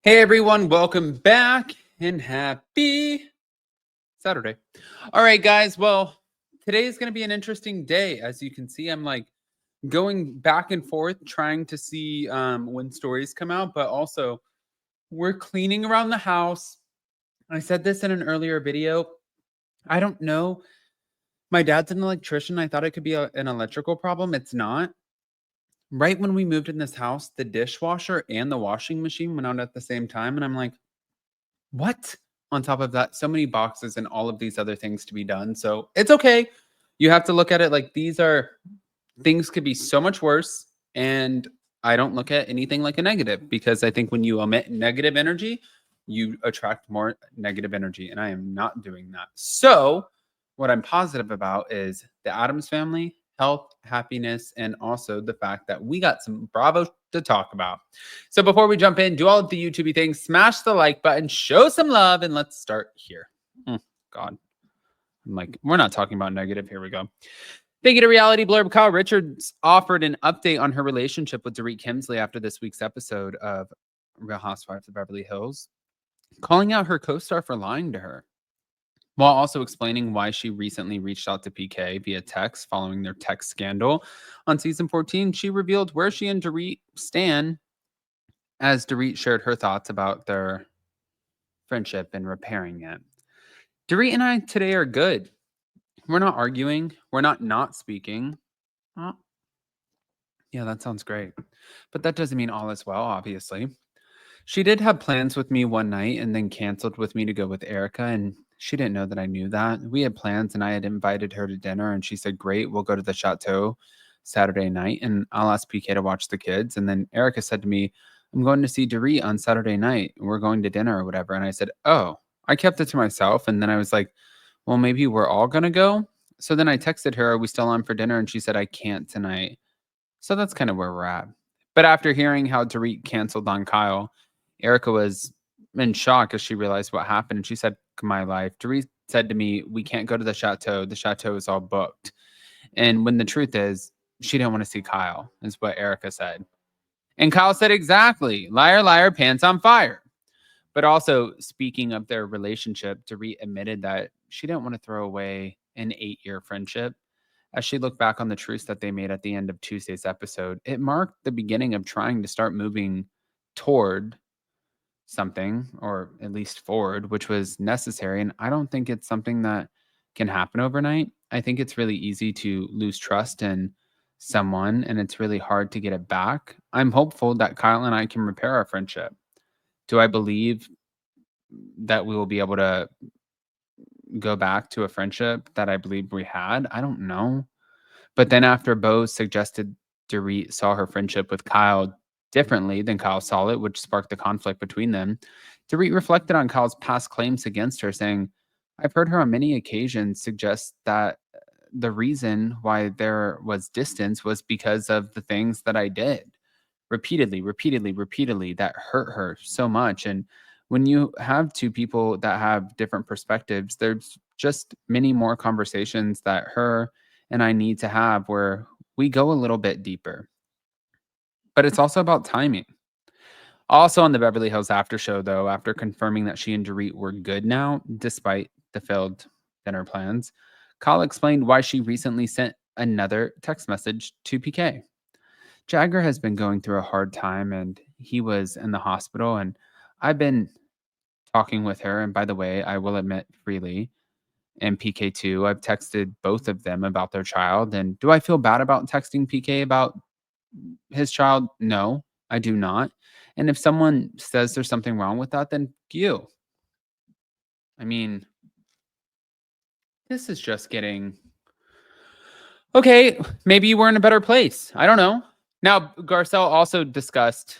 Hey everyone, welcome back and happy Saturday. All right, guys. Well, today is going to be an interesting day. As you can see, I'm like going back and forth trying to see when stories come out, but also we're cleaning around the house. I said this in an earlier video. I don't know. My dad's an electrician. I thought it could be an electrical problem. It's not. Right when we moved in this house, the dishwasher and the washing machine went out at the same time. And I'm like, what? On top of that, so many boxes and all of these other things to be done. So it's okay. You have to look at it like these are things could be so much worse. And I don't look at anything like a negative because I think when you emit negative energy, you attract more negative energy. And I am not doing that. So, what I'm positive about is the Adams family, health, happiness, and also the fact that we got some Bravo to talk about. So before we jump in, do all of the YouTube things, smash the like button, show some love, and let's start here. God. I'm like, we're not talking about negative. Here we go. Thank you to Reality Blurb. Kyle Richards offered an update on her relationship with Dorit Kemsley after this week's episode of Real Housewives of Beverly Hills, calling out her co-star for lying to her, while also explaining why she recently reached out to PK via text following their text scandal. On season 14, she revealed where she and Dorit stand as Dorit shared her thoughts about their friendship and repairing it. Dorit and I today are good. We're not arguing. We're not speaking. Oh, yeah, that sounds great. But that doesn't mean all is well, obviously. She did have plans with me one night and then canceled with me to go with Erica, and she didn't know that I knew that. We had plans and I had invited her to dinner, and she said, great, we'll go to the chateau Saturday night and I'll ask PK to watch the kids. And then Erica said to me, I'm going to see Dorit on Saturday night. We're going to dinner or whatever. And I said, oh, I kept it to myself. And then I was like, well, maybe we're all going to go. So then I texted her, are we still on for dinner? And she said, I can't tonight. So that's kind of where we're at. But after hearing how Dorit canceled on Kyle, Erica was in shock as she realized what happened. And she said, my life. Dorit said to me, we can't go to the chateau. The chateau is all booked. And when the truth is, she didn't want to see Kyle, is what Erica said. And Kyle said, exactly. Liar, liar, pants on fire. But also, speaking of their relationship, Dorit admitted that she didn't want to throw away an 8-year friendship. As she looked back on the truce that they made at the end of Tuesday's episode, it marked the beginning of trying to start moving toward something, or at least forward, which was necessary. And I don't think it's something that can happen overnight. I think it's really easy to lose trust in someone and it's really hard to get it back. I'm hopeful that Kyle and I can repair our friendship. Do I believe that we will be able to go back to a friendship that I believe we had? I don't know. But then after Bo suggested Dorit saw her friendship with Kyle differently than Kyle saw it, which sparked the conflict between them, Dorit reflected on Kyle's past claims against her, saying, I've heard her on many occasions suggest that the reason why there was distance was because of the things that I did repeatedly, that hurt her so much. And when you have two people that have different perspectives, there's just many more conversations that her and I need to have where we go a little bit deeper. But it's also about timing. Also on the Beverly Hills after show, though, after confirming that she and Dorit were good now, despite the failed dinner plans, Kyle explained why she recently sent another text message to PK. Jagger has been going through a hard time and he was in the hospital, and I've been talking with her. And by the way, I will admit freely, and PK too, I've texted both of them about their child. And do I feel bad about texting PK about his child? No, I do not. And if someone says there's something wrong with that, then you. I mean, this is just getting okay. Maybe you were in a better place. I don't know. Now, Garcelle also discussed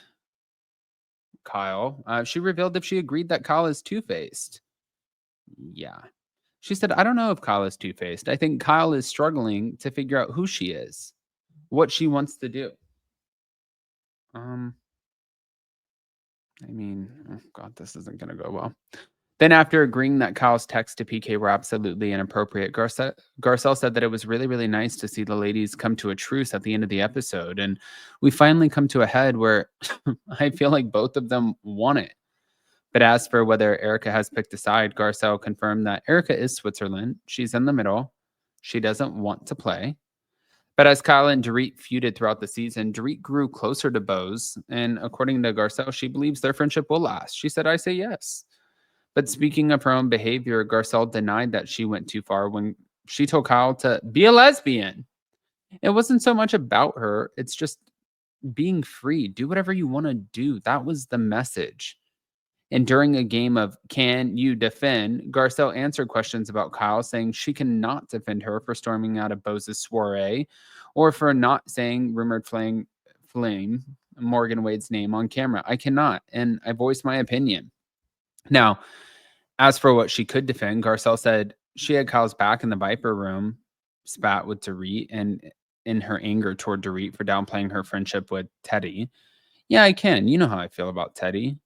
Kyle. She revealed if she agreed that Kyle is two-faced. Yeah. She said, I don't know if Kyle is two-faced. I think Kyle is struggling to figure out who she is, what she wants to do. I mean, oh God, this isn't going to go well. Then after agreeing that Kyle's texts to PK were absolutely inappropriate, Garcelle said that it was really, really nice to see the ladies come to a truce at the end of the episode. And we finally come to a head where I feel like both of them want it. But as for whether Erica has picked a side, Garcelle confirmed that Erica is Switzerland. She's in the middle. She doesn't want to play. But as Kyle and Dorit feuded throughout the season, Dorit grew closer to Bose. And according to Garcelle, she believes their friendship will last. She said, I say yes. But speaking of her own behavior, Garcelle denied that she went too far when she told Kyle to be a lesbian. It wasn't so much about her. It's just being free. Do whatever you want to do. That was the message. And during a game of Can You Defend, Garcelle answered questions about Kyle, saying she cannot defend her for storming out of Bose's soiree or for not saying rumored flame Morgan Wade's name on camera. I cannot, and I voiced my opinion. Now, as for what she could defend, Garcelle said she had Kyle's back in the Viper room, spat with Dorit, and in her anger toward Dorit for downplaying her friendship with Teddy. Yeah, I can. You know how I feel about Teddy.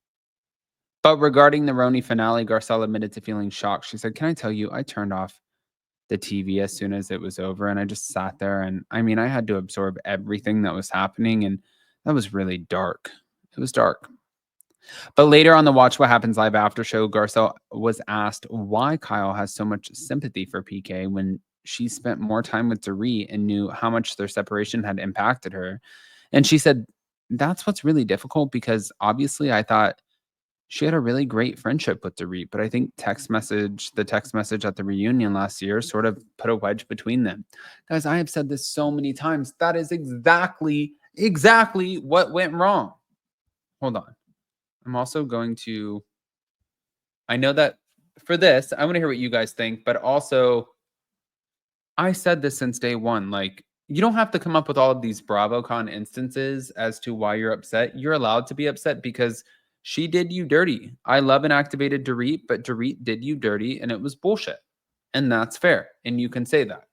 But regarding the Roni finale, Garcelle admitted to feeling shocked. She said, can I tell you, I turned off the TV as soon as it was over, and I just sat there, and I mean, I had to absorb everything that was happening, and that was really dark. It was dark. But later on the Watch What Happens Live after show, Garcelle was asked why Kyle has so much sympathy for PK when she spent more time with Dorit and knew how much their separation had impacted her. And she said, that's what's really difficult, because obviously I thought she had a really great friendship with Dorit, but I think the text message at the reunion last year sort of put a wedge between them. Guys, I have said this so many times. That is exactly what went wrong. Hold on. I'm also going to, I know that for this, I want to hear what you guys think, but also I said this since day one, like, you don't have to come up with all of these BravoCon instances as to why you're upset. You're allowed to be upset because she did you dirty. I love and activated Dorit, but Dorit did you dirty and it was bullshit. And that's fair. And you can say that.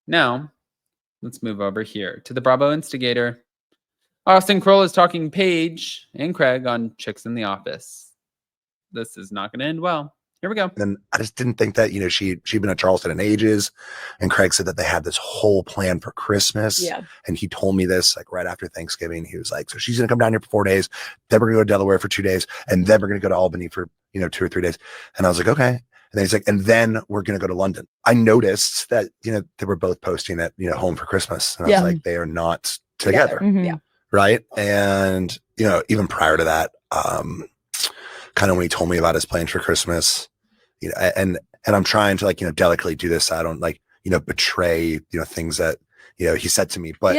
Now, let's move over here to the Bravo instigator. Austen Kroll is talking Paige and Craig on Chicks in the Office. This is not going to end well. Here we go. And I just didn't think that, she'd been at Charleston in ages. And Craig said that they had this whole plan for Christmas. Yeah. And he told me this like right after Thanksgiving. He was like, so she's going to come down here for 4 days. Then we're going to go to Delaware for 2 days. And then we're going to go to Albany for, 2 or 3 days. And I was like, okay. And then he's like, and then we're going to go to London. I noticed that, they were both posting at, home for Christmas. And I was like, they are not together. Mm-hmm. Yeah. Right. And, even prior to that, kind of when he told me about his plans for Christmas, and I'm trying to delicately do this. So I don't betray, things that, he said to me, but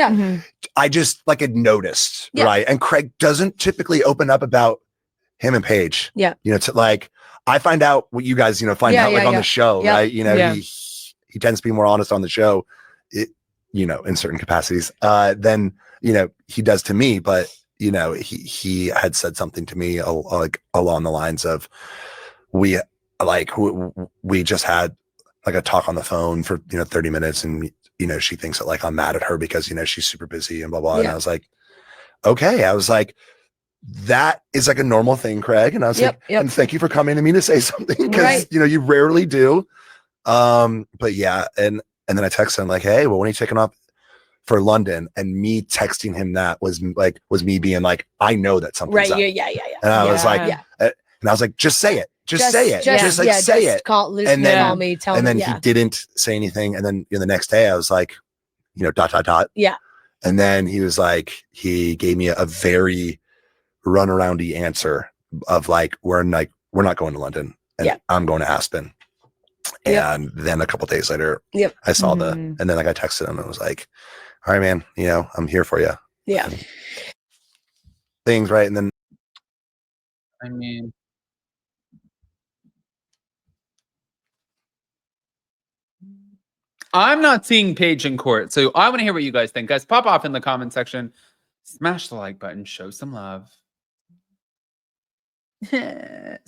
I just had noticed. Right. And Craig doesn't typically open up about him and Paige. Yeah. I find out what you guys, find out on the show. Yeah. Right. He tends to be more honest on the show, in certain capacities, than, he does to me. But, he had said something to me along the lines of, we just had a talk on the phone for 30 minutes, and she thinks that I'm mad at her because she's super busy and blah blah. And I was like, okay. I was like, that is a normal thing, Craig. And I was like, and thank you for coming to me to say something, because you rarely do. But yeah, and then I texted him like, hey, well, when are you taking off for London? And me texting him that was me being like, I know that something's up. Yeah. And I was like, and I was like, just say it. Just say it. Just say it. Call me, tell me. And then he didn't say anything. And then the next day I was like, ... Yeah. And then he was like, he gave me a very runaroundy answer of we're not going to London, and I'm going to Aspen. And then a couple days later, I saw and then I texted him and was like, all right, man, I'm here for you. Yeah. Things right. And then, I mean, I'm not seeing Paige in court, so I want to hear what you guys think. Guys, pop off in the comment section. Smash the like button. Show some love. Sorry.